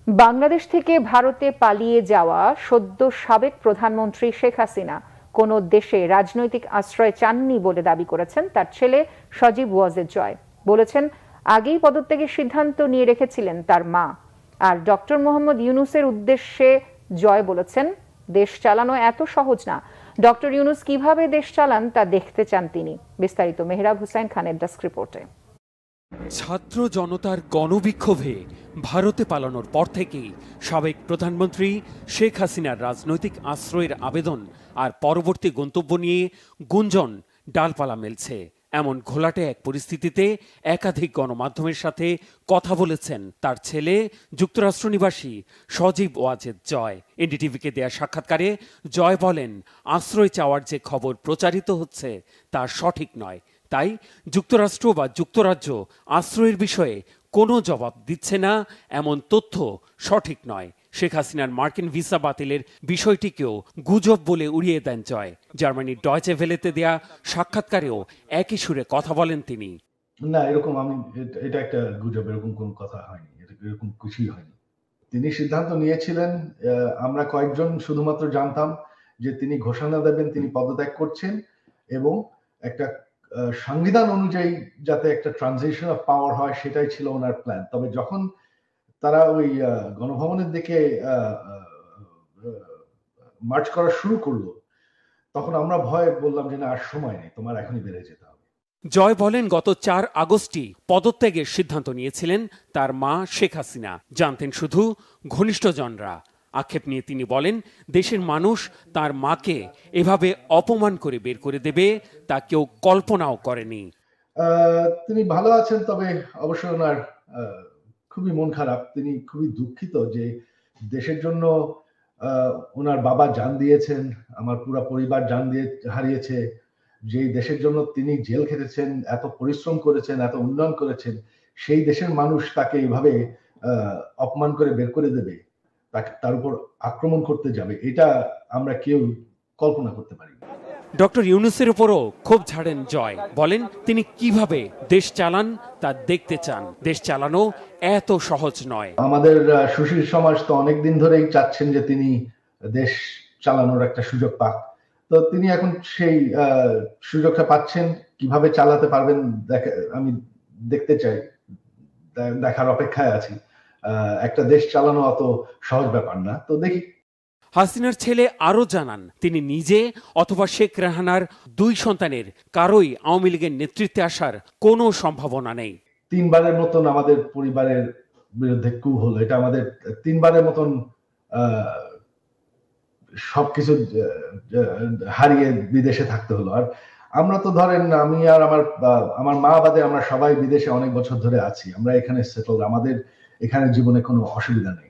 বাংলাদেশ থেকে ভারতে পালিয়ে যাওয়া সদ্য সাবেক প্রধানমন্ত্রী শেখ হাসিনা কোনো দেশে রাজনৈতিক আশ্রয় চাননি বলে দাবি করেছেন তার ছেলে সজীব ওয়াজেদ জয়। বলেছেন, আগেই পদত্যাগের সিদ্ধান্ত নিয়ে রেখেছিলেন তার মা। আর ডক্টর মোহাম্মদ ইউনূসের উদ্দেশ্যে জয় বলেছেন, দেশ চালানো এত সহজ না। ডক্টর ইউনূস কিভাবে দেশ চালান তা দেখতে চান তিনি। বিস্তারিত মেহরাব হুসাইন খানের ডেস্ক রিপোর্টে। ছাত্র জনতার গণবিক্ষোভে ভারতে পালানোর পর থেকেই সাবেক প্রধানমন্ত্রী শেখ হাসিনার রাজনৈতিক আশ্রয়ের আবেদন আর পরবর্তী গন্তব্য নিয়ে গুঞ্জন ডালপালা মেলছে। এমন ঘোলাটে এক পরিস্থিতিতে একাধিক গণমাধ্যমের সাথে কথা বলেছেন তার ছেলে যুক্তরাষ্ট্র নিবাসী সজীব ওয়াজেদ জয়। এনডিটিভিকে দেয়া সাক্ষাৎকারে জয় বলেন, আশ্রয় চাওয়ার যে খবর প্রচারিত হচ্ছে তা সঠিক নয়। তাই যুক্তরাষ্ট্র বা যুক্তরাজ্য আশ্রয়ের বিষয়ে কোনো জবাব দিচ্ছে না, এমন তথ্য সঠিক নয়। শেখ হাসিনার মার্কিন ভিসা বাতিলের বিষয়টিকেও গুজব বলে উড়িয়ে দেন জয়। জার্মানির ডয়চে ভেলেতে দেয়া সাক্ষাৎকারেও একই সুরে কথা বলেন তিনি। না, এরকম এটা একটা গুজব, এরকম কোন কথা হয়নি, এরকম কিছুই হয়নি। তিনি সিদ্ধান্ত নিয়েছিলেন, আমরা কয়েকজন শুধুমাত্র জানতাম যে তিনি ঘোষণা দেবেন তিনি পদত্যাগ করছেন এবং একটা সংবিধান অনুযায়ী যাতে একটা ট্রানজিশন অফ পাওয়ার হয় সেটাই ছিল ওনার প্ল্যান। তবে যখন তারা ওই গণভবনের দিকে মার্চ করা শুরু করলো তখন আমরা ভয়ে বললাম যে না, আর সময় নেই, তোমার এখনই বেরিয়ে যেতে হবে। জয় বলেন, গত 4 আগস্টই পদত্যাগের সিদ্ধান্ত নিয়েছিলেন তার মা শেখ হাসিনা, জানতেন শুধু ঘনিষ্ঠজনরা। আক্ষেপ নিয়ে তিনি বলেন, দেশের মানুষ তার মাকে এভাবে অপমান করে বের করে দেবে তা কেউ কল্পনাও করেনি। তিনি ভালো আছেন, তবে অবশ্যই ওনার খুবই মন খারাপ। তিনি খুবই দুঃখিত যে দেশের জন্য ওনার বাবা জান দিয়েছেন, আমার পুরো পরিবার জান দিয়ে হারিয়েছে। যে দেশের জন্য তিনি জেল খেটেছেন, এত পরিশ্রম করেছেন, এত উন্নয়ন করেছেন, সেই দেশের মানুষ তাকে এইভাবে অপমান করে বের করে দেবে, তার উপর আক্রমণ করতে যাবে, এটা আমরা কেউ কল্পনা করতে পারি না। ডক্টর ইউনূসের উপরও ক্ষোভ ঝাড়েন জয়। বলেন, তিনি কিভাবে দেশ চালান তা দেখতে চান। দেশ চালানো এত সহজ নয়। আমাদের সুশীল সমাজ তো অনেকদিন ধরেই চাচ্ছেন যে তিনি দেশ চালানোর একটা সুযোগ পাক। তো তিনি এখন সেই সুযোগটা পাচ্ছেন, কিভাবে চালাতে পারবেন আমি দেখতে চাই, দেখার অপেক্ষায় আছি। একটা দেশ চালানো অত সহজ ব্যাপার না, তো দেখি। হাসিনার ছেলে আরও জানান, তিনি নিজে অথবা শেখ রেহানার 2 সন্তানের কারোই আওয়ামী লীগের নেতৃত্বে আসার কোনো সম্ভাবনা নেই। 3বারের মতন আমাদের পরিবারের বিরুদ্ধে কু হলো, এটা আমাদের 3বারের মতন সবকিছু হারিয়ে বিদেশে থাকতে হলো। আর আমরা তো ধরেন, আমি আর আমার মা বাদে আমরা সবাই বিদেশে অনেক বছর ধরে আছি, আমরা এখানে সেটল, আমাদের এখানে জীবনে কোনো অসুবিধা নেই।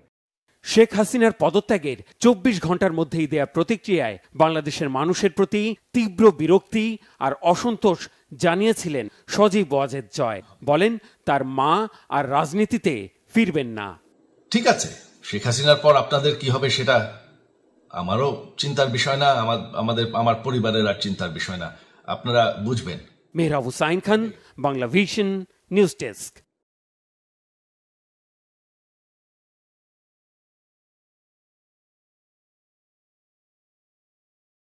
শেখ হাসিনার পদত্যাগের 24 ঘন্টার মধ্যেই দেয়া প্রতিক্রিয়ায় বাংলাদেশের মানুষের প্রতি তীব্র বিরক্তি আর অসন্তোষ জানিয়েছিলেন সজীব ওয়াজেদ জয়। বলেন, তার মা আর রাজনীতিতে ফিরবেন না। ঠিক আছে, শেখ হাসিনার পর আপনাদের কি হবে সেটা আমারও চিন্তার বিষয় না, আমার পরিবারের আর চিন্তার বিষয় না, আপনারা বুঝবেন। Mehrab Hussain Khan, Bangla vision news desk.